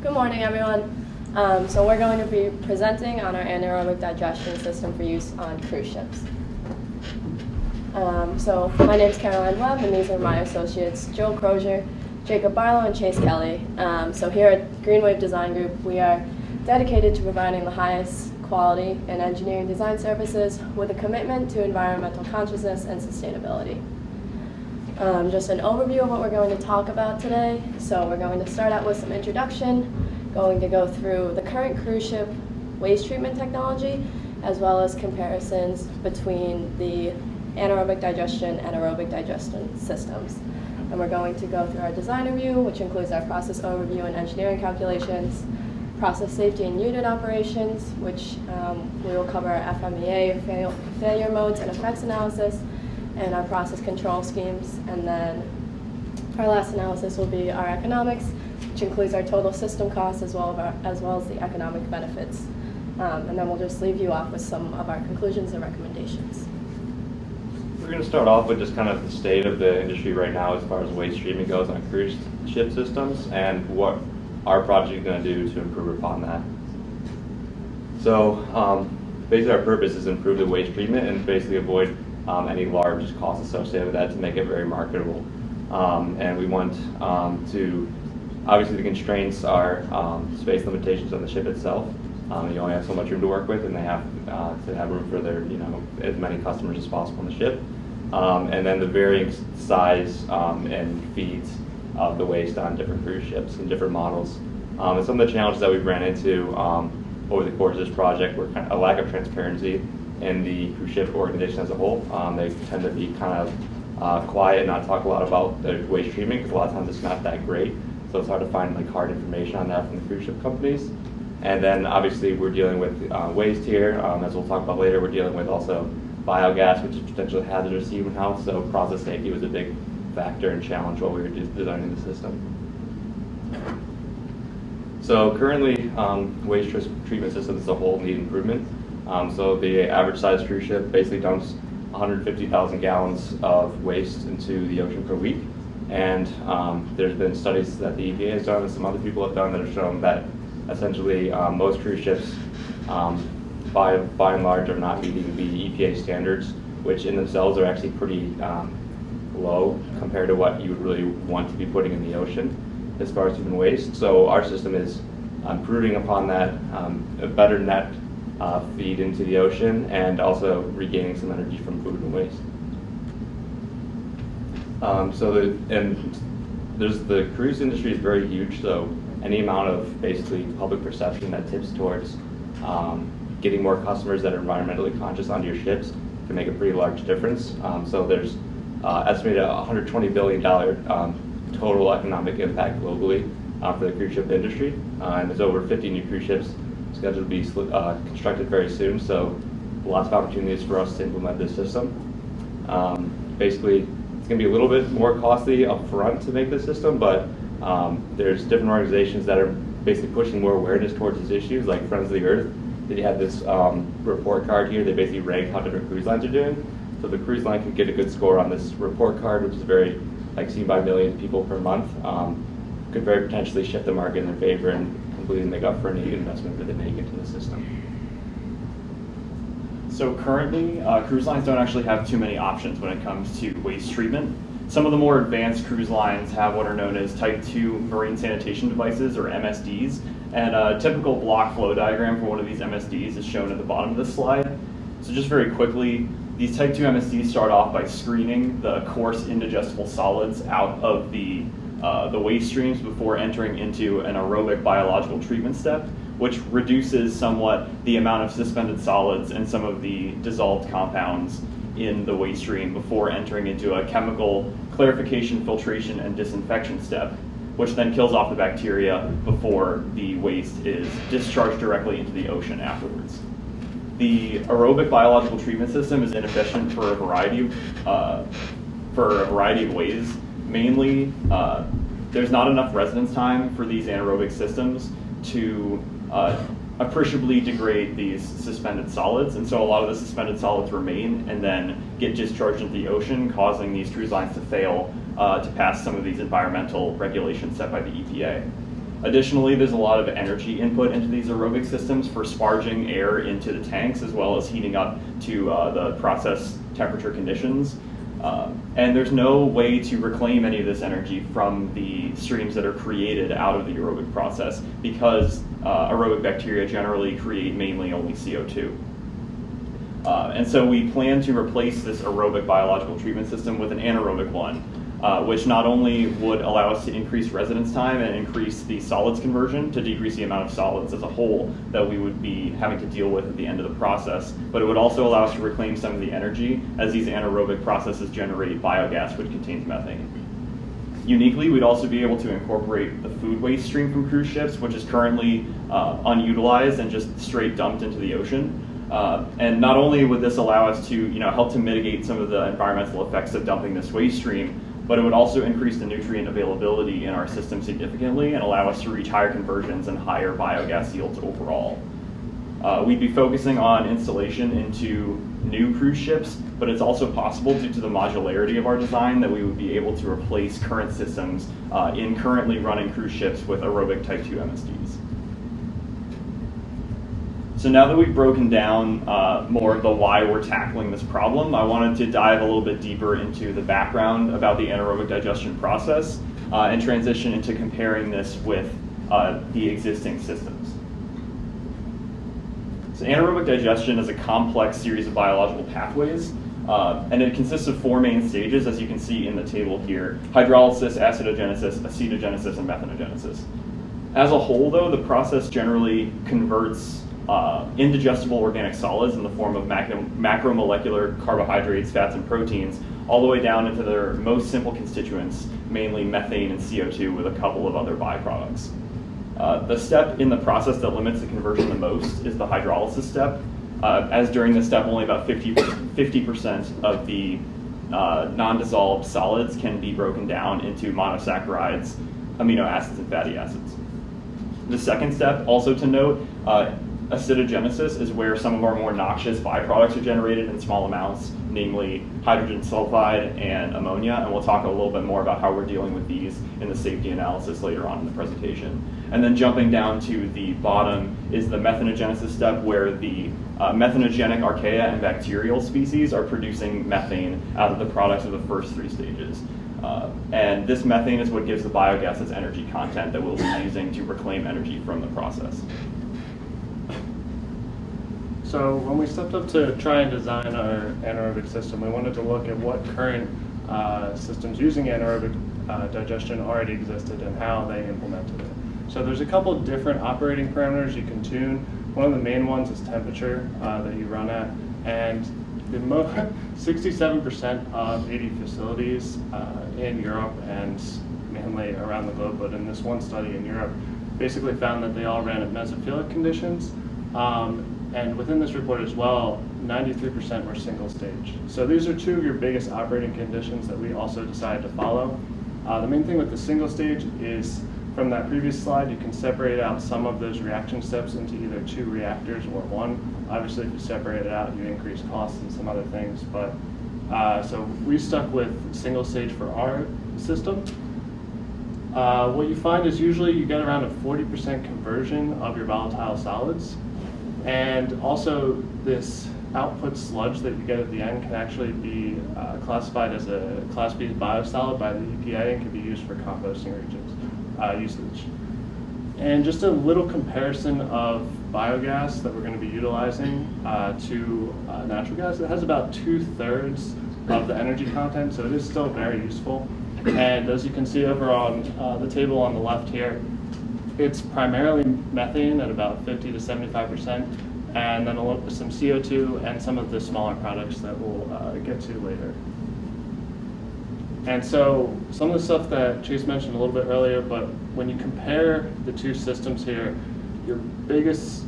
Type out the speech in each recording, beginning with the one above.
Good morning, everyone. So we're going to be presenting on our anaerobic digestion system for use on cruise ships. So my name is Webb, and these are my associates, Joe Crozier, Jacob Barlow, and Chase Kelley. So here at Green Wave Design Group, we are dedicated to providing the highest quality in engineering design services with a commitment to environmental consciousness and sustainability. Just an overview of what we're going to talk about today. So we're going to start out with some introduction, going to go through the current cruise ship waste treatment technology, as well as comparisons between the anaerobic digestion and aerobic digestion systems. And we're going to go through our design review, which includes our process overview and engineering calculations, process safety and unit operations, which we will cover our FMEA, failure modes and effects analysis, and our process control schemes. And then our last analysis will be our economics, which includes our total system costs as well as the economic benefits. And then we'll just leave you off with some of our conclusions and recommendations. We're going to start off with just kind of the state of the industry right now as far as waste treatment goes on cruise ship systems and what our project is going to do to improve upon that. So basically our purpose is to improve the waste treatment and basically avoid any large costs associated with that to make it very marketable. And we want to, obviously the constraints are space limitations on the ship itself. You only have so much room to work with, and they have to have room for their, as many customers as possible on the ship. And then the varying size and feeds of the waste on different cruise ships and different models. And some of the challenges that we've ran into over the course of this project were kind of a lack of transparency in the cruise ship organization as a whole. They tend to be kind of quiet and not talk a lot about the waste treatment because a lot of times it's not that great. So it's hard to find like hard information on that from the cruise ship companies. And then obviously we're dealing with waste here. As we'll talk about later, we're dealing with also biogas, which is potentially hazardous to human health. So process safety was a big factor and challenge while we were designing the system. So currently, waste treatment systems as a whole need improvement. So the average size cruise ship basically dumps 150,000 gallons of waste into the ocean per week. And there's been studies that the EPA has done and some other people have done that have shown that essentially most cruise ships by and large are not meeting the EPA standards, which in themselves are actually pretty low compared to what you would really want to be putting in the ocean as far as human waste. So our system is improving upon that, a better net feed into the ocean, and also regaining some energy from food and waste. There's the cruise industry is very huge, so any amount of basically public perception that tips towards getting more customers that are environmentally conscious onto your ships can make a pretty large difference. So there's estimated $120 billion total economic impact globally for the cruise ship industry. And there's over 50 new cruise ships scheduled to be constructed very soon, so lots of opportunities for us to implement this system. Basically, it's going to be a little bit more costly up front to make this system, but there's different organizations that are basically pushing more awareness towards these issues, like Friends of the Earth. They had this report card here. They basically rank how different cruise lines are doing. So the cruise line could get a good score on this report card, which is very seen by millions of people per month. Could very potentially shift the market in their favor and completely make up for any investment that they make into the system. So currently, cruise lines don't actually have too many options when it comes to waste treatment. Some of the more advanced cruise lines have what are known as Type 2 marine sanitation devices, or MSDs, and a typical block flow diagram for one of these MSDs is shown at the bottom of this slide. So just very quickly, these Type 2 MSDs start off by screening the coarse indigestible solids out of the waste streams before entering into an aerobic biological treatment step, which reduces somewhat the amount of suspended solids and some of the dissolved compounds in the waste stream before entering into a chemical clarification, filtration, and disinfection step, which then kills off the bacteria before the waste is discharged directly into the ocean afterwards. The aerobic biological treatment system is inefficient for a variety of ways. Mainly, there's not enough residence time for these anaerobic systems to appreciably degrade these suspended solids, and so a lot of the suspended solids remain and then get discharged into the ocean, causing these cruise lines to fail to pass some of these environmental regulations set by the EPA. Additionally, there's a lot of energy input into these aerobic systems for sparging air into the tanks, as well as heating up to the process temperature conditions. And there's no way to reclaim any of this energy from the streams that are created out of the aerobic process, because aerobic bacteria generally create mainly only CO2. And so we plan to replace this aerobic biological treatment system with an anaerobic one, which not only would allow us to increase residence time and increase the solids conversion to decrease the amount of solids as a whole that we would be having to deal with at the end of the process, but it would also allow us to reclaim some of the energy as these anaerobic processes generate biogas, which contains methane. Uniquely, we'd also be able to incorporate the food waste stream from cruise ships, which is currently unutilized and just straight dumped into the ocean. And not only would this allow us to help to mitigate some of the environmental effects of dumping this waste stream, but it would also increase the nutrient availability in our system significantly and allow us to reach higher conversions and higher biogas yields overall. We'd be focusing on installation into new cruise ships, but it's also possible due to the modularity of our design that we would be able to replace current systems in currently running cruise ships with aerobic type 2 MSDs. So now that we've broken down more of the why we're tackling this problem, I wanted to dive a little bit deeper into the background about the anaerobic digestion process and transition into comparing this with the existing systems. So anaerobic digestion is a complex series of biological pathways, and it consists of 4 main stages, as you can see in the table here: hydrolysis, acidogenesis, acetogenesis, and methanogenesis. As a whole, though, the process generally converts indigestible organic solids in the form of macromolecular carbohydrates, fats, and proteins, all the way down into their most simple constituents, mainly methane and CO2, with a couple of other byproducts. The step in the process that limits the conversion the most is the hydrolysis step, as during this step only about 50% of the non-dissolved solids can be broken down into monosaccharides, amino acids, and fatty acids. The second step, also to note, acetogenesis, is where some of our more noxious byproducts are generated in small amounts, namely hydrogen sulfide and ammonia, and we'll talk a little bit more about how we're dealing with these in the safety analysis later on in the presentation. And then jumping down to the bottom is the methanogenesis step, where the methanogenic archaea and bacterial species are producing methane out of the products of the first 3 stages. And this methane is what gives the biogas its energy content that we'll be using to reclaim energy from the process. So when we stepped up to try and design our anaerobic system, we wanted to look at what current systems using anaerobic digestion already existed and how they implemented it. So there's a couple different operating parameters you can tune. One of the main ones is temperature that you run at, and 67% of 80 facilities in Europe and mainly around the globe, but in this one study in Europe, basically found that they all ran at mesophilic conditions. And within this report as well, 93% were single stage. So these are 2 of your biggest operating conditions that we also decided to follow. The main thing with the single stage is, from that previous slide, you can separate out some of those reaction steps into either 2 reactors or 1. Obviously, if you separate it out, you increase costs and some other things. But so we stuck with single stage for our system. What you find is usually you get around a 40% conversion of your volatile solids. And also, this output sludge that you get at the end can actually be classified as a Class B biosolid by the EPA and can be used for composting usage. And just a little comparison of biogas that we're going to be utilizing to natural gas. It has about 2/3 of the energy content, so it is still very useful. And as you can see over on the table on the left here, it's primarily methane at about 50 to 75%, and then some CO2 and some of the smaller products that we'll get to later. And so some of the stuff that Chase mentioned a little bit earlier, but when you compare the 2 systems here, your biggest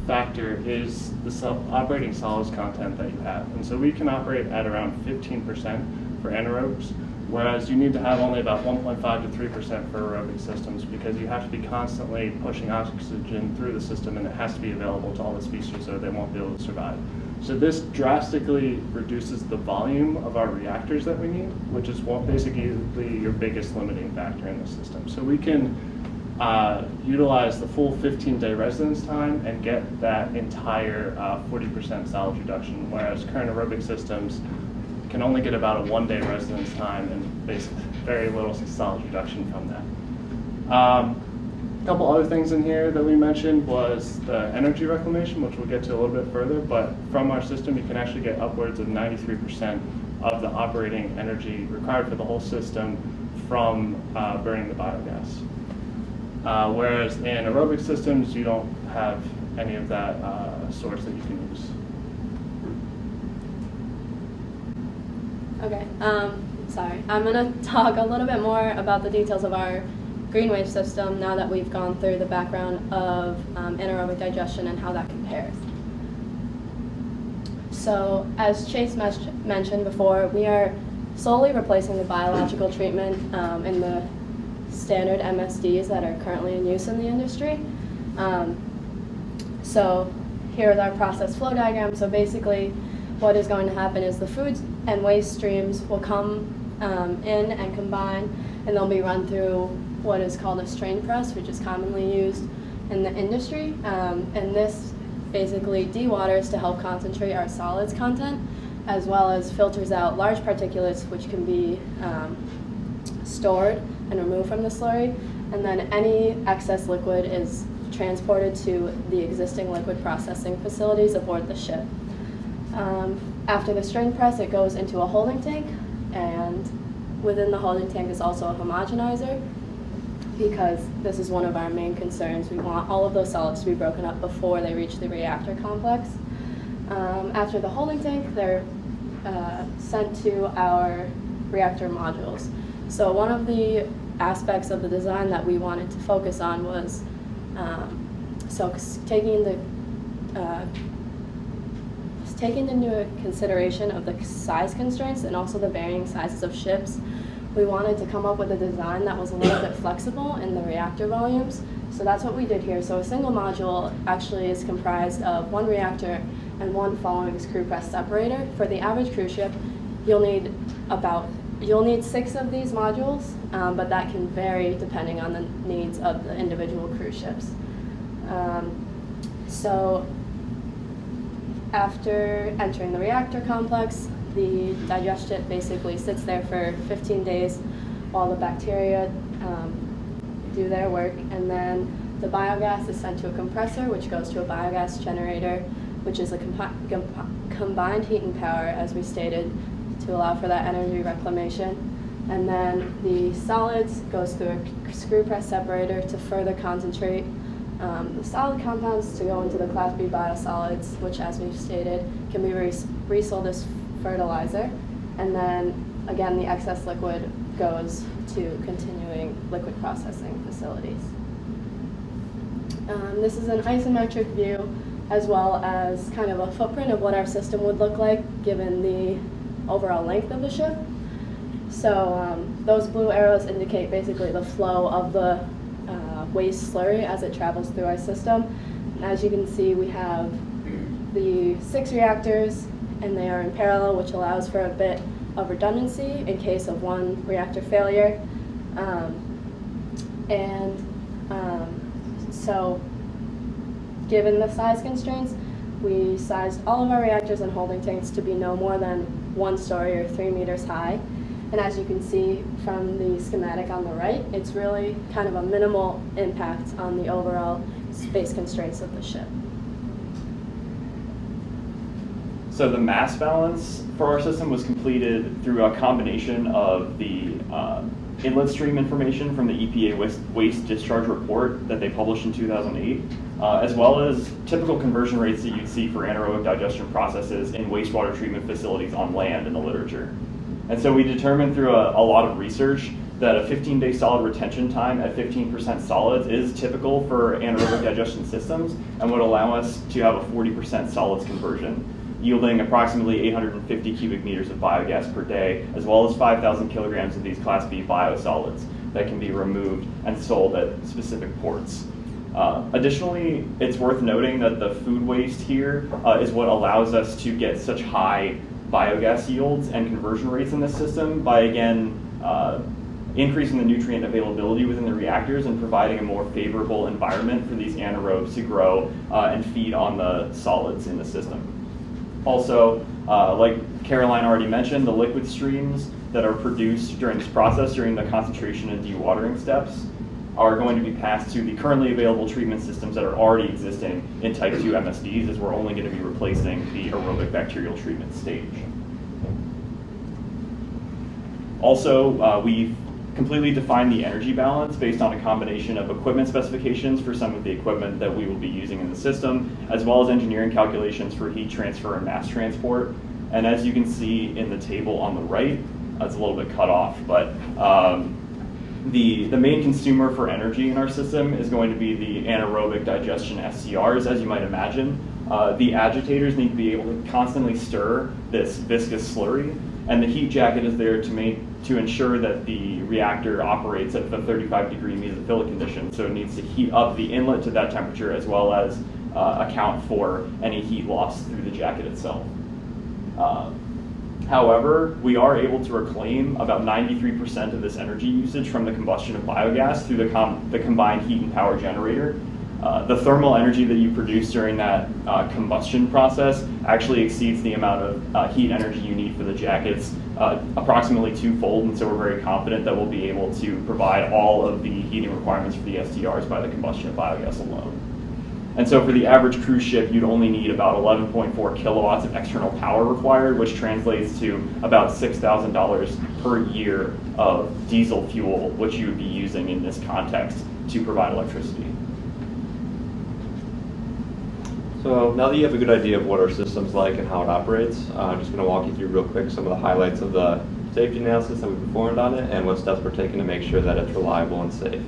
factor is the operating solids content that you have. And so we can operate at around 15% for anaerobes, whereas you need to have only about 1.5 to 3% for aerobic systems, because you have to be constantly pushing oxygen through the system, and it has to be available to all the species or they won't be able to survive. So this drastically reduces the volume of our reactors that we need, which is basically your biggest limiting factor in the system. So we can utilize the full 15-day residence time and get that entire 40% solids reduction, whereas current aerobic systems can only get about a 1-day residence time and basically very little solids reduction from that. A couple other things in here that we mentioned was the energy reclamation, which we'll get to a little bit further, but from our system you can actually get upwards of 93% of the operating energy required for the whole system from burning the biogas. Whereas in aerobic systems, you don't have any of that source that you can use. Okay, sorry. I'm going to talk a little bit more about the details of our green wave system now that we've gone through the background of anaerobic digestion and how that compares. So, as Chase mentioned before, we are solely replacing the biological treatment in the standard MSDs that are currently in use in the industry. So here is our process flow diagram. So basically what is going to happen is the foods and waste streams will come in and combine, and they'll be run through what is called a strain press, which is commonly used in the industry. And this basically dewaters to help concentrate our solids content, as well as filters out large particulates which can be stored and removed from the slurry. And then any excess liquid is transported to the existing liquid processing facilities aboard the ship. After the strain press, it goes into a holding tank, and within the holding tank is also a homogenizer, because this is one of our main concerns. We want all of those solids to be broken up before they reach the reactor complex. After the holding tank, they're sent to our reactor modules. So one of the aspects of the design that we wanted to focus on was taking into consideration of the size constraints and also the varying sizes of ships. We wanted to come up with a design that was a little bit flexible in the reactor volumes. So that's what we did here. So a single module actually is comprised of one reactor and one following screw press separator. For the average cruise ship, you'll need 6 of these modules, but that can vary depending on the needs of the individual cruise ships. So after entering the reactor complex, the digestion basically sits there for 15 days while the bacteria do their work, and then the biogas is sent to a compressor, which goes to a biogas generator, which is a combined heat and power, as we stated, to allow for that energy reclamation. And then the solids goes through a screw press separator to further concentrate the solid compounds to go into the Class B biosolids, which, as we've stated, can be resold as fertilizer. And then, again, the excess liquid goes to continuing liquid processing facilities. This is an isometric view, as well as kind of a footprint of what our system would look like given the overall length of the ship. So those blue arrows indicate basically the flow of the waste slurry as it travels through our system. And as you can see, we have the 6 reactors, and they are in parallel, which allows for a bit of redundancy in case of one reactor failure. So given the size constraints, we sized all of our reactors and holding tanks to be no more than 1 story or 3 meters high. And as you can see from the schematic on the right, it's really kind of a minimal impact on the overall space constraints of the ship. So the mass balance for our system was completed through a combination of the inlet stream information from the EPA waste discharge report that they published in 2008, as well as typical conversion rates that you'd see for anaerobic digestion processes in wastewater treatment facilities on land in the literature. And so we determined through a lot of research that a 15-day solid retention time at 15% solids is typical for anaerobic digestion systems and would allow us to have a 40% solids conversion, yielding approximately 850 cubic meters of biogas per day, as well as 5,000 kilograms of these Class B biosolids that can be removed and sold at specific ports. Additionally, it's worth noting that the food waste here is what allows us to get such high biogas yields and conversion rates in this system by, again, increasing the nutrient availability within the reactors and providing a more favorable environment for these anaerobes to grow and feed on the solids in the system. Also, like Caroline already mentioned, the liquid streams that are produced during this process, during the concentration and dewatering steps, are going to be passed to the currently available treatment systems that are already existing in type 2 MSDs, as we're only going to be replacing the aerobic bacterial treatment stage. Also, we've completely defined the energy balance based on a combination of equipment specifications for some of the equipment that we will be using in the system, as well as engineering calculations for heat transfer and mass transport. And as you can see in the table on the right, it's a little bit cut off, but the main consumer for energy in our system is going to be the anaerobic digestion SCRs, as you might imagine. The agitators need to be able to constantly stir this viscous slurry, and the heat jacket is there to ensure that the reactor operates at the 35-degree mesophilic condition. So it needs to heat up the inlet to that temperature, as well as account for any heat loss through the jacket itself. However, we are able to reclaim about 93% of this energy usage from the combustion of biogas through the combined heat and power generator. The thermal energy that you produce during that combustion process actually exceeds the amount of heat energy you need for the jackets approximately twofold, and so we're very confident that we'll be able to provide all of the heating requirements for the SDRs by the combustion of biogas alone. And so for the average cruise ship, you'd only need about 11.4 kilowatts of external power required, which translates to about $6,000 per year of diesel fuel, which you would be using in this context to provide electricity. So now that you have a good idea of what our system's like and how it operates, I'm just going to walk you through real quick some of the highlights of the safety analysis that we performed on it and what steps we're taking to make sure that it's reliable and safe.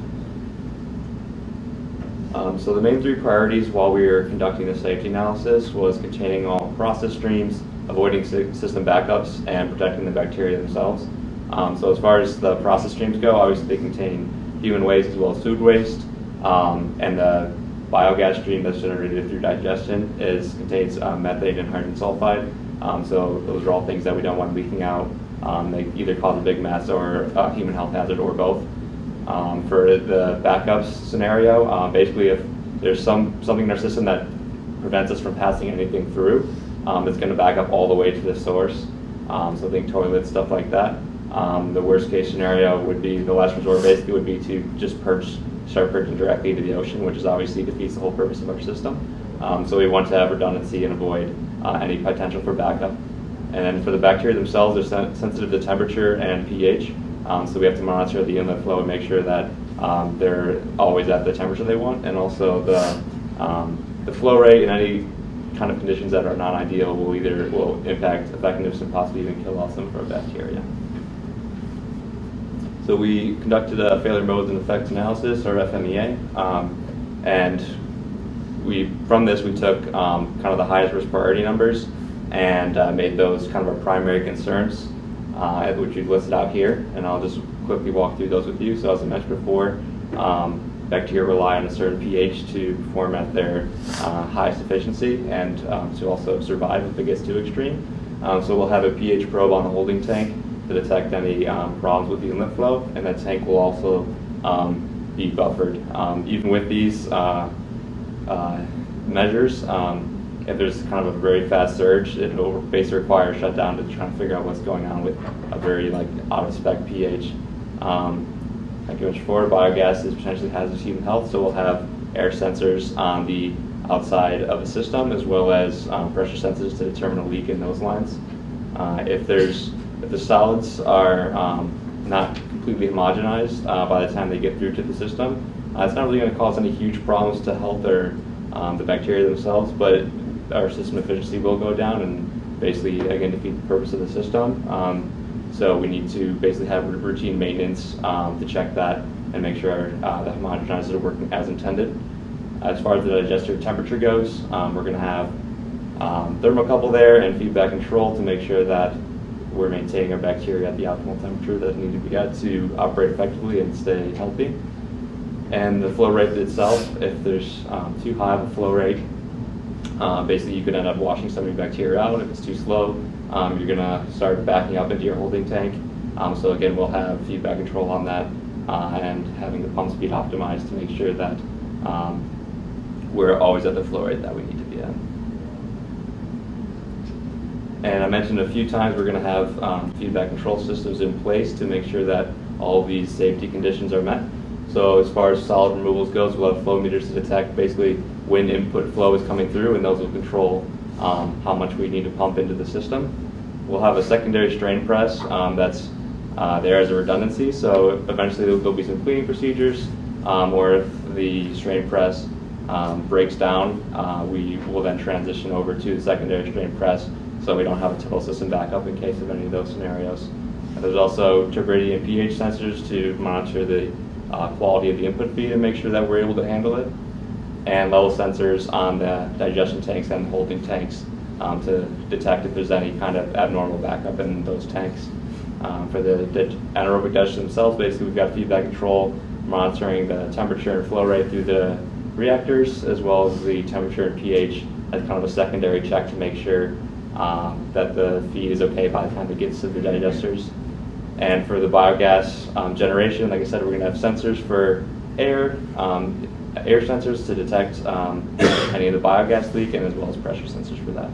So the main three priorities while we were conducting the safety analysis was containing all process streams, avoiding system backups, and protecting the bacteria themselves. So as far as the process streams go, obviously they contain human waste as well as food waste, and the biogas stream that's generated through digestion contains methane and hydrogen sulfide. So those are all things that we don't want leaking out. They either cause a big mess or a human health hazard or both. For the backups scenario, basically if there's something in our system that prevents us from passing anything through, it's going to back up all the way to the source. So think toilets, stuff like that. The worst case scenario would be, the last resort basically would be to just start purging directly into the ocean, which is obviously defeats the whole purpose of our system. So we want to have redundancy and avoid any potential for backup. And then for the bacteria themselves, they're sensitive to temperature and pH. So we have to monitor the inlet flow and make sure that they're always at the temperature they want, and also the flow rate and any kind of conditions that are not ideal will impact effectiveness and possibly even kill off some of our bacteria. So we conducted a failure modes and effects analysis, or FMEA, and from this we took kind of the highest risk priority numbers and made those kind of our primary concerns, which we've listed out here, and I'll just quickly walk through those with you. So as I mentioned before, bacteria rely on a certain pH to perform at their highest efficiency and to also survive if it gets too extreme. So we'll have a pH probe on the holding tank to detect any problems with the inlet flow, and that tank will also be buffered. Even with these measures, if there's kind of a very fast surge, it will basically require a shutdown to try to figure out what's going on with a very out of spec pH. Like I mentioned before, biogas is potentially hazardous to human health, so we'll have air sensors on the outside of the system, as well as pressure sensors to determine a leak in those lines. If the solids are not completely homogenized by the time they get through to the system, it's not really going to cause any huge problems to health or the bacteria themselves, but our system efficiency will go down and basically, again, defeat the purpose of the system. So we need to basically have routine maintenance to check that and make sure the homogenizers are working as intended. As far as the digester temperature goes, we're going to have thermocouple there and feedback control to make sure that we're maintaining our bacteria at the optimal temperature that need to be at to operate effectively and stay healthy. And the flow rate itself, if there's too high of a flow rate, basically you could end up washing some of your bacteria out. If it's too slow, you're going to start backing up into your holding tank, So again, we'll have feedback control on that and having the pump speed optimized to make sure that we're always at the flow rate that we need to be at. And I mentioned a few times we're going to have feedback control systems in place to make sure that all of these safety conditions are met. So as far as solid removals goes, we'll have flow meters to detect basically when input flow is coming through, and those will control how much we need to pump into the system. We'll have a secondary strain press that's there as a redundancy, so eventually there'll be some cleaning procedures, or if the strain press breaks down, we will then transition over to the secondary strain press so we don't have a total system backup in case of any of those scenarios. And there's also turbidity and pH sensors to monitor the quality of the input feed and make sure that we're able to handle it, and level sensors on the digestion tanks and holding tanks to detect if there's any kind of abnormal backup in those tanks. For the anaerobic digesters themselves, basically we've got feedback control monitoring the temperature and flow rate through the reactors, as well as the temperature and pH as kind of a secondary check to make sure that the feed is okay by the time it gets to the digesters. And for the biogas generation, like I said, we're going to have sensors for air sensors to detect any of the biogas leak, and as well as pressure sensors for that.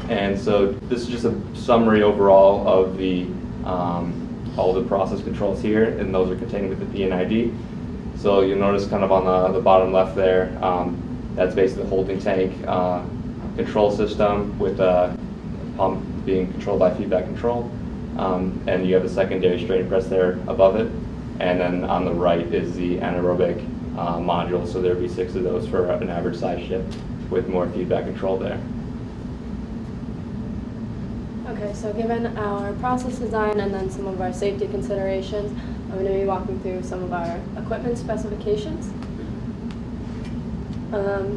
And so this is just a summary overall of the all the process controls here, and those are contained with the P&ID. So you'll notice kind of on the bottom left there, that's basically the holding tank control system with a pump being controlled by feedback control. And you have the secondary strain press there above it. And then on the right is the anaerobic module, so there'd be 6 of those for an average size ship with more feedback control there. Okay, so given our process design and then some of our safety considerations, I'm going to be walking through some of our equipment specifications.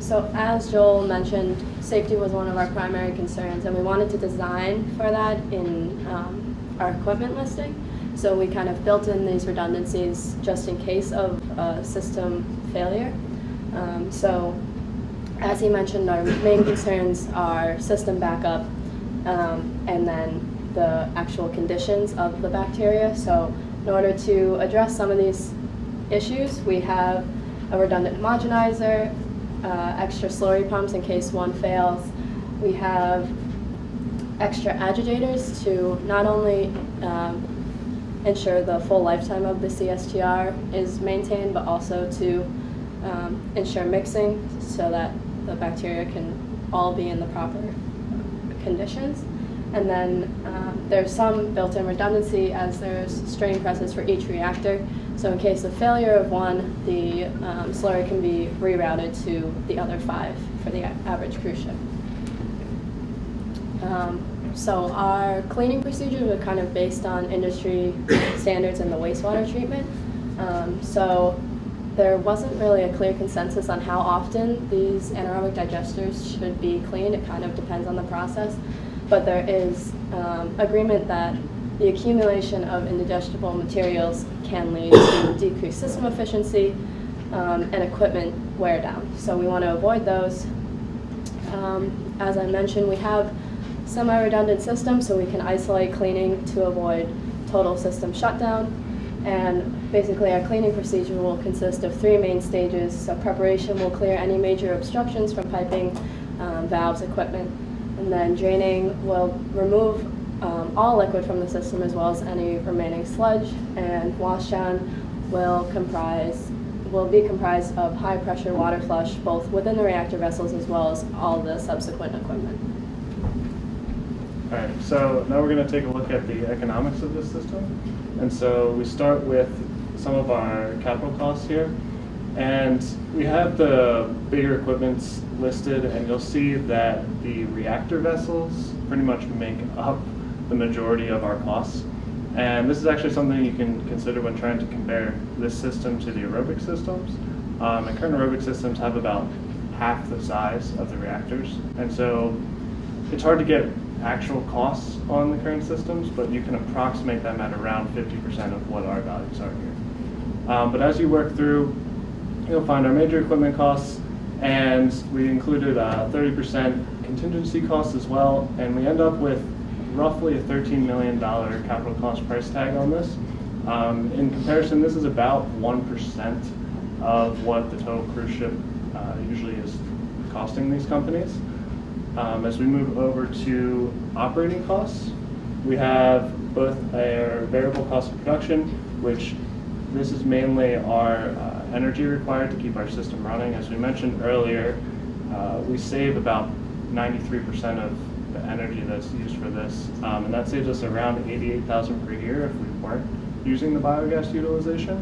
So as Joel mentioned, safety was one of our primary concerns, and we wanted to design for that in our equipment listing. So we kind of built in these redundancies just in case of a system failure. So as he mentioned, our main concerns are system backup, and then the actual conditions of the bacteria. So in order to address some of these issues, we have a redundant homogenizer, extra slurry pumps in case one fails. We have extra agitators to not only ensure the full lifetime of the CSTR is maintained, but also to ensure mixing so that the bacteria can all be in the proper conditions. And then there's some built-in redundancy as there's strain presses for each reactor. So in case of failure of one, the slurry can be rerouted to the other 5 for the average cruise ship. So our cleaning procedures are kind of based on industry standards in the wastewater treatment. So there wasn't really a clear consensus on how often these anaerobic digesters should be cleaned. It kind of depends on the process. But there is agreement that the accumulation of indigestible materials can lead to decreased system efficiency and equipment wear down. So we want to avoid those. As I mentioned, we have semi-redundant systems, so we can isolate cleaning to avoid total system shutdown. And basically our cleaning procedure will consist of 3 main stages. So preparation will clear any major obstructions from piping, valves, equipment. And then draining will remove all liquid from the system as well as any remaining sludge. And washdown will be comprised of high pressure water flush both within the reactor vessels as well as all the subsequent equipment. All right, so now we're going to take a look at the economics of this system. And so we start with some of our capital costs here. And we have the bigger equipments listed, and you'll see that the reactor vessels pretty much make up the majority of our costs. And this is actually something you can consider when trying to compare this system to the aerobic systems. And current aerobic systems have about half the size of the reactors. And so it's hard to get actual costs on the current systems, but you can approximate them at around 50% of what our values are here. But as you work through, you'll find our major equipment costs, and we included 30% contingency costs as well, and we end up with roughly a $13 million capital cost price tag on this. In comparison, this is about 1% of what the total cruise ship usually is costing these companies. As we move over to operating costs, we have both our variable cost of production, which this is mainly our energy required to keep our system running. As we mentioned earlier, we save about 93% of the energy that's used for this, and that saves us around $88,000 per year if we weren't using the biogas utilization.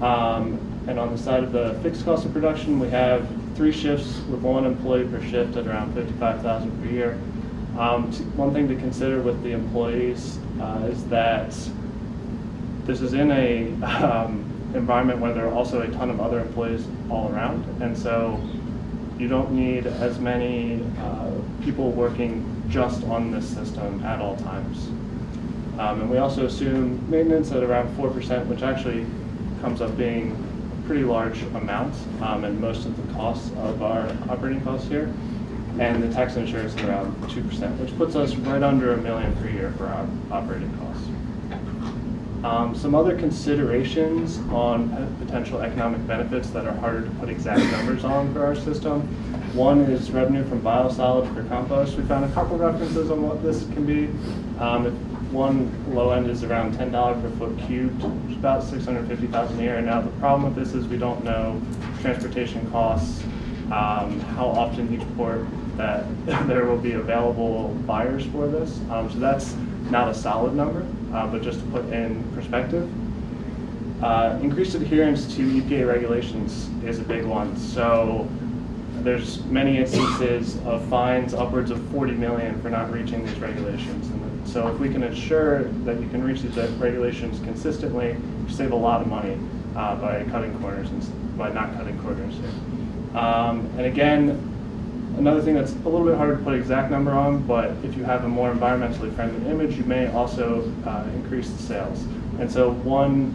And on the side of the fixed cost of production, we have 3 shifts with 1 employee per shift at around $55,000 per year. One thing to consider with the employees is that this is in a environment where there are also a ton of other employees all around, and so you don't need as many people working just on this system at all times. And we also assume maintenance at around 4%, which actually comes up being a pretty large amount, and most of the costs of our operating costs here. And the tax and insurance at around 2%, which puts us right under $1 million per year for our operating costs. Some other considerations on potential economic benefits that are harder to put exact numbers on for our system. One is revenue from biosolids for compost. We found a couple references on what this can be. One low end is around $10 per foot cubed, which is about $650,000 a year. Now the problem with this is we don't know transportation costs, how often each port that there will be available buyers for this. So that's not a solid number, but just to put in perspective. Increased adherence to EPA regulations is a big one. So there's many instances of fines upwards of 40 million for not reaching these regulations. And so if we can ensure that you can reach these regulations consistently, you save a lot of money by cutting corners and by not cutting corners here. And again, another thing that's a little bit harder to put an exact number on, but if you have a more environmentally friendly image, you may also increase the sales. And so one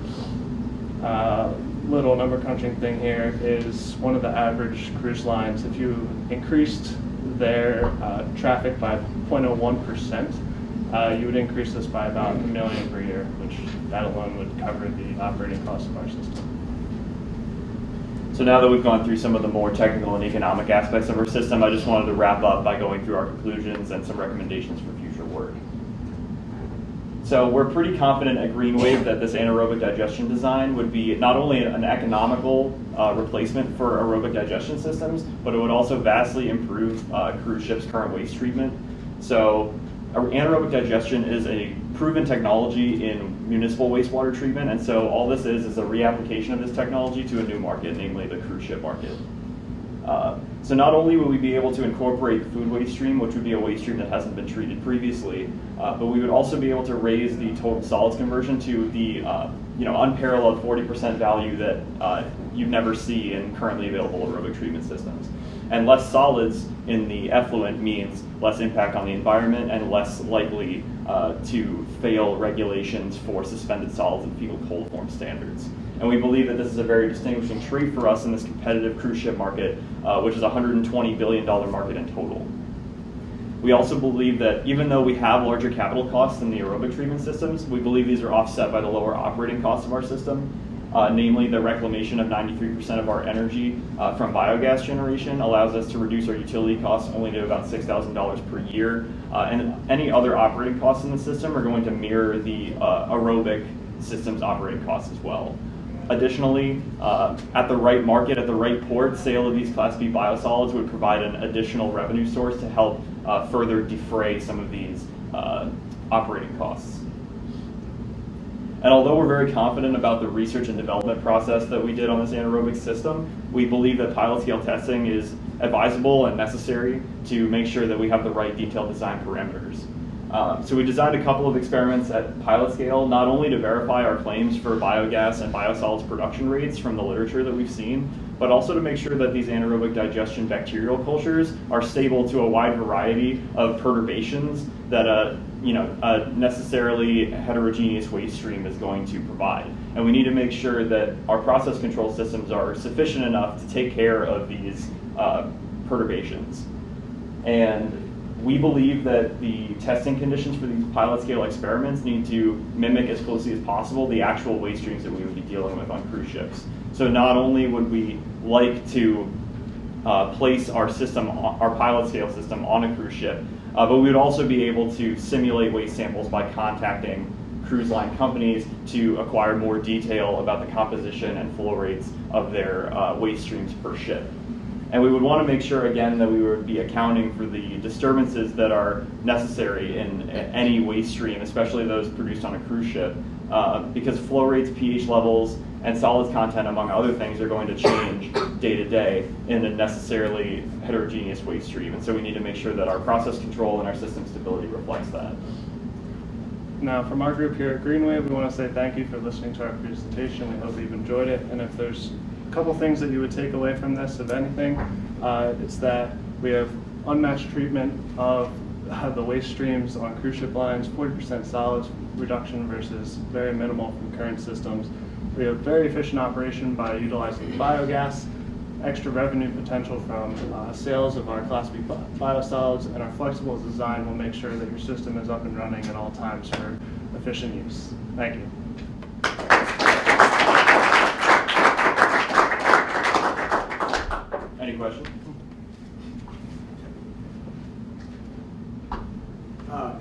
little number crunching thing here is one of the average cruise lines, if you increased their traffic by 0.01%, you would increase this by about $1 million per year, which that alone would cover the operating costs of our system. So now that we've gone through some of the more technical and economic aspects of our system, I just wanted to wrap up by going through our conclusions and some recommendations for future work. So we're pretty confident at GreenWave that this anaerobic digestion design would be not only an economical replacement for aerobic digestion systems, but it would also vastly improve cruise ships' current waste treatment. So anaerobic digestion is a proven technology in municipal wastewater treatment, and so all this is a reapplication of this technology to a new market, namely the cruise ship market. So not only will we be able to incorporate food waste stream, which would be a waste stream that hasn't been treated previously, but we would also be able to raise the total solids conversion to the unparalleled 40% value that you'd never see in currently available aerobic treatment systems. And less solids in the effluent means less impact on the environment and less likely to fail regulations for suspended solids and fecal cold form standards. And we believe that this is a very distinguishing trait for us in this competitive cruise ship market, which is a $120 billion market in total. We also believe that even though we have larger capital costs than the aerobic treatment systems, we believe these are offset by the lower operating costs of our system. Namely, the reclamation of 93% of our energy from biogas generation allows us to reduce our utility costs only to about $6,000 per year. And any other operating costs in the system are going to mirror the aerobic system's operating costs as well. Additionally, at the right market, at the right port, sale of these Class B biosolids would provide an additional revenue source to help further defray some of these operating costs. And although we're very confident about the research and development process that we did on this anaerobic system, we believe that pilot scale testing is advisable and necessary to make sure that we have the right detailed design parameters. So we designed a couple of experiments at pilot scale, not only to verify our claims for biogas and biosolids production rates from the literature that we've seen, but also to make sure that these anaerobic digestion bacterial cultures are stable to a wide variety of perturbations that a necessarily heterogeneous waste stream is going to provide. And we need to make sure that our process control systems are sufficient enough to take care of these perturbations. And We believe that the testing conditions for these pilot scale experiments need to mimic as closely as possible the actual waste streams that we would be dealing with on cruise ships. So not only would we like to place our system, our pilot scale system, on a cruise ship, but we would also be able to simulate waste samples by contacting cruise line companies to acquire more detail about the composition and flow rates of their waste streams per ship. And we would want to make sure, again, that we would be accounting for the disturbances that are necessary in any waste stream, especially those produced on a cruise ship, because flow rates, pH levels, and solids content, among other things, are going to change day to day in a necessarily heterogeneous waste stream. And so we need to make sure that our process control and our system stability reflects that. Now, from our group here at Greenwave, we want to say thank you for listening to our presentation. We hope you've enjoyed it. And if there's a couple things that you would take away from this, if anything, it's that we have unmatched treatment of the waste streams on cruise ship lines, 40% solids reduction versus very minimal from current systems. We have very efficient operation by utilizing biogas, extra revenue potential from sales of our Class B biosolids, and our flexible design will make sure that your system is up and running at all times for efficient use. Thank you. Any questions?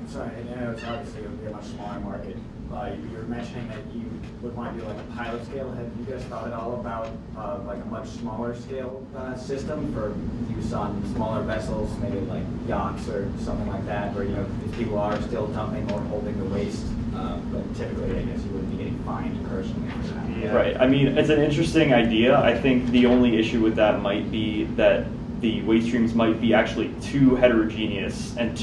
Sorry, I know it's obviously going to be a much smaller market. You were mentioning that you would want to do like a pilot scale. Have you guys thought at all about like a much smaller scale system for use on smaller vessels, maybe like yachts or something like that, where these people are still dumping or holding the waste, but typically I guess you wouldn't be getting fined personally for that. Yeah. Right. I mean, it's an interesting idea. I think the only issue with that might be that the waste streams might be actually too heterogeneous and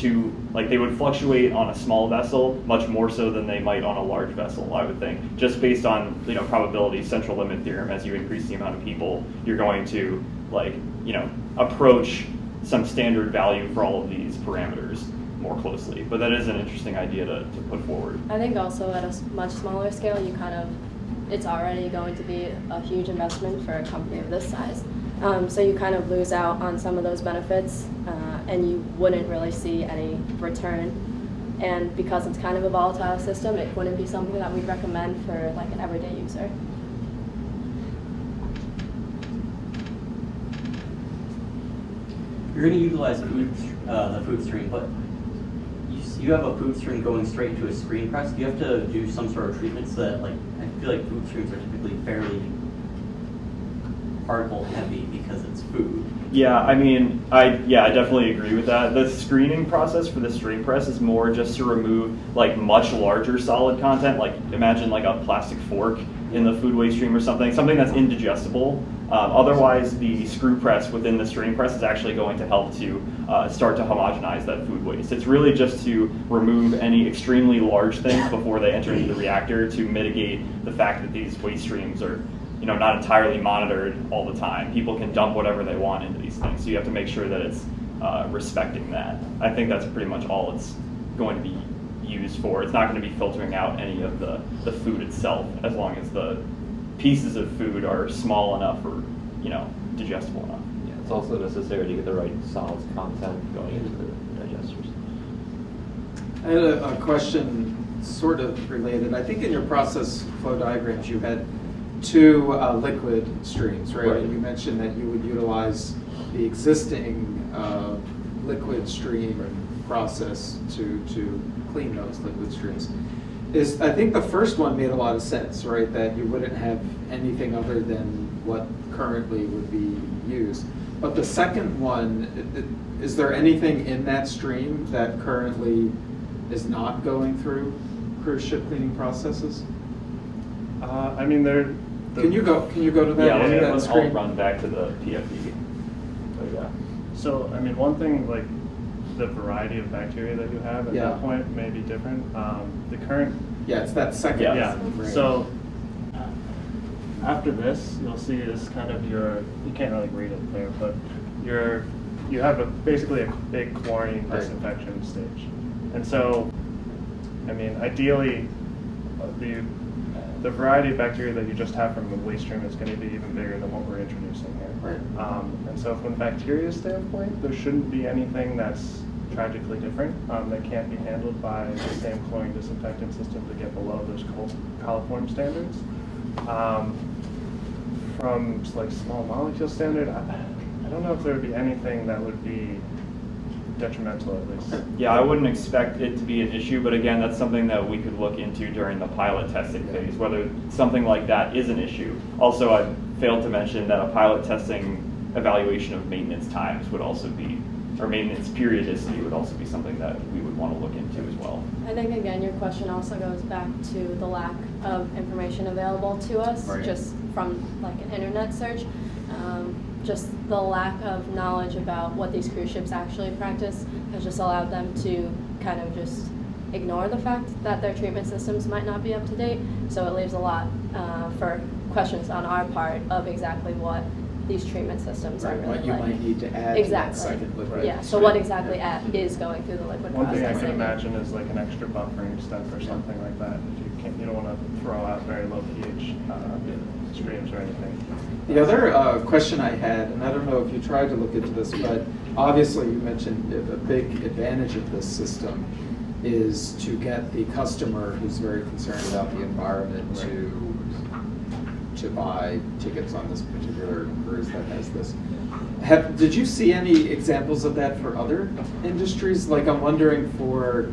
they would fluctuate on a small vessel much more so than they might on a large vessel, I would think. Just based on, probability, central limit theorem, as you increase the amount of people, you're going to, approach some standard value for all of these parameters more closely. But that is an interesting idea to put forward. I think also at a much smaller scale, it's already going to be a huge investment for a company of this size. So you kind of lose out on some of those benefits, and you wouldn't really see any return. And because it's kind of a volatile system, it wouldn't be something that we'd recommend for like an everyday user. You're going to utilize the food stream, but you have a food stream going straight into a screen press. Do you have to do some sort of treatment so that, I feel like food streams are typically fairly particle heavy because it's food. Yeah, I mean, I definitely agree with that. The screening process for the stream press is more just to remove much larger solid content, imagine a plastic fork in the food waste stream or something that's indigestible. Otherwise, the screw press within the stream press is actually going to help to start to homogenize that food waste. It's really just to remove any extremely large things before they enter into the reactor to mitigate the fact that these waste streams are not entirely monitored all the time. People can dump whatever they want into these things, so you have to make sure that it's respecting that. I think that's pretty much all it's going to be used for. It's not going to be filtering out any of the food itself, as long as the pieces of food are small enough or digestible enough. Yeah, it's also necessary to get the right solids content going into the digesters. I had a question sort of related. I think in your process flow diagrams you had two liquid streams, right? And you mentioned that you would utilize the existing liquid stream process to clean those liquid streams. I think the first one made a lot of sense, right? That you wouldn't have anything other than what currently would be used. But the second one, is there anything in that stream that currently is not going through cruise ship cleaning processes? I mean, Can you go to that? Yeah, that I'll run back to the PFD. But yeah. So, I mean, one thing, the variety of bacteria that you have at that point may be different. The current... Yeah, it's that second. Yeah. So, after this, you'll see is kind of you can't really read it there, but you have basically a big chlorine disinfection stage. And so, I mean, ideally, the variety of bacteria that you just have from the waste stream is going to be even bigger than what we're introducing here. Right. And so from a bacteria standpoint, there shouldn't be anything that's tragically different. They can't be handled by the same chlorine disinfectant system to get below those coliform standards. From like small molecule standard, I don't know if there would be anything that would be detrimental at least. Yeah, I wouldn't expect it to be an issue, but again, that's something that we could look into during the pilot testing phase, whether something like that is an issue. Also, I failed to mention that a pilot testing evaluation of maintenance times would also be, or maintenance periodicity would also be something that we would want to look into as well. I think, again, your question also goes back to the lack of information available to us, Right. just from like an internet search. Just the lack of knowledge about what these cruise ships actually practice has just allowed them to kind of just ignore the fact that their treatment systems might not be up to date. So it leaves a lot for questions on our part of exactly what these treatment systems are Right, really what you like. might need to add Exactly. to that second liquid. Yeah, so what exactly is going through the liquid One thing I processing. can imagine is like an extra buffering step or something like that. If you don't want to throw out very low pH streams or anything. The other question I had, and I don't know if you tried to look into this, but obviously you mentioned a big advantage of this system is to get the customer who's very concerned about the environment to buy tickets on this particular cruise that has this. Did you see any examples of that for other industries? Like I'm wondering for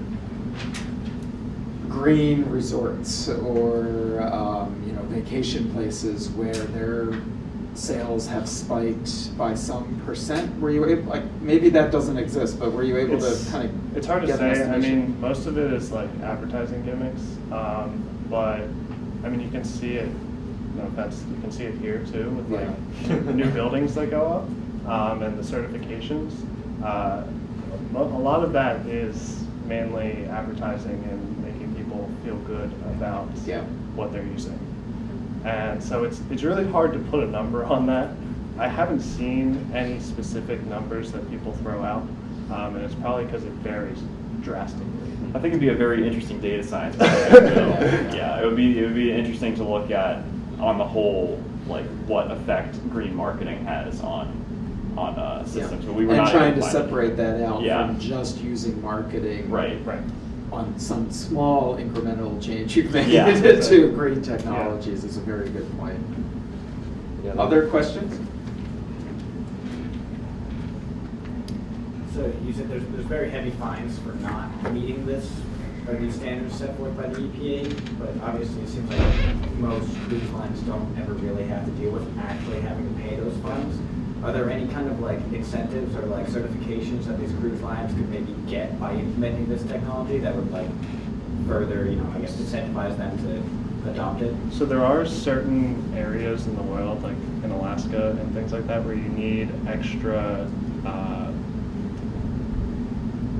green resorts or vacation places where their sales have spiked by some percent. Were you able, like maybe that doesn't exist, but were you able to kind of? It's hard to get an say. I estimation? mean, most of it is like advertising gimmicks, but I mean, you can see it. No offense, you can see it here too with like the new buildings that go up and the certifications. A lot of that is mainly advertising and making people feel good about what they're using. And so it's really hard to put a number on that. I haven't seen any specific numbers that people throw out, and it's probably because it varies drastically. I think it'd be a very interesting data science project. Yeah, it would be interesting to look at on the whole, like what effect green marketing has on systems. But we were and not trying able to find it. separate that out Yeah. from just using marketing Right. on some small incremental change you've made Yeah. to green technologies is a very good point. Yeah, Other questions? So you said there's very heavy fines for not meeting this, or these standards set forth by the EPA, but obviously it seems like most cruise lines don't ever really have to deal with actually having to pay those fines. Are there any kind of like incentives or like certifications that these cruise lines could maybe get by implementing this technology that would like further, I guess, incentivize them to adopt it? So there are certain areas in the world, like in Alaska and things like that, where you need extra,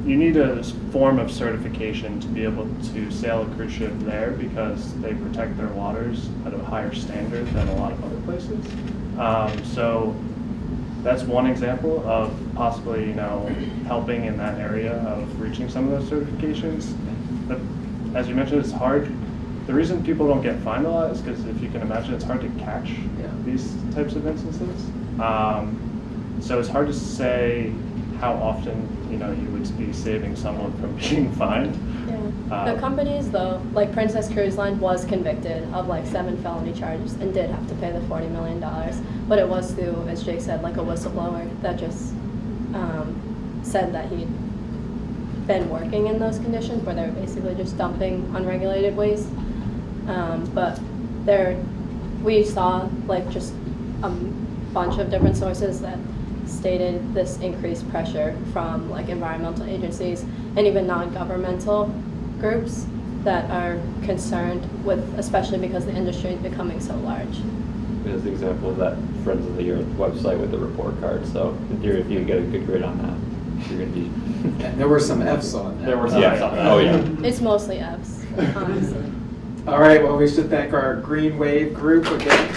you need a form of certification to be able to sail a cruise ship there because they protect their waters at a higher standard than a lot of other places. So that's one example of possibly, helping in that area of reaching some of those certifications. But as you mentioned, it's hard. The reason people don't get fined a lot is because if you can imagine, it's hard to catch these types of instances. So it's hard to say how often, you would be saving someone from being fined. Yeah. The companies, though, like Princess Cruise Line was convicted of like 7 felony charges and did have to pay the $40 million. But it was through, as Jake said, like a whistleblower that just said that he'd been working in those conditions where they were basically just dumping unregulated waste. But we saw like just a bunch of different sources that stated this increased pressure from like environmental agencies and even non-governmental groups that are concerned with, especially because the industry is becoming so large. There's the example of that Friends of the Earth website with the report card. So in theory, if you get a good grade on that, you're going to be. And there were some Fs on that. There were some Fs on that. Oh yeah. It's mostly Fs, honestly. All right, well, we should thank our Green Wave group again.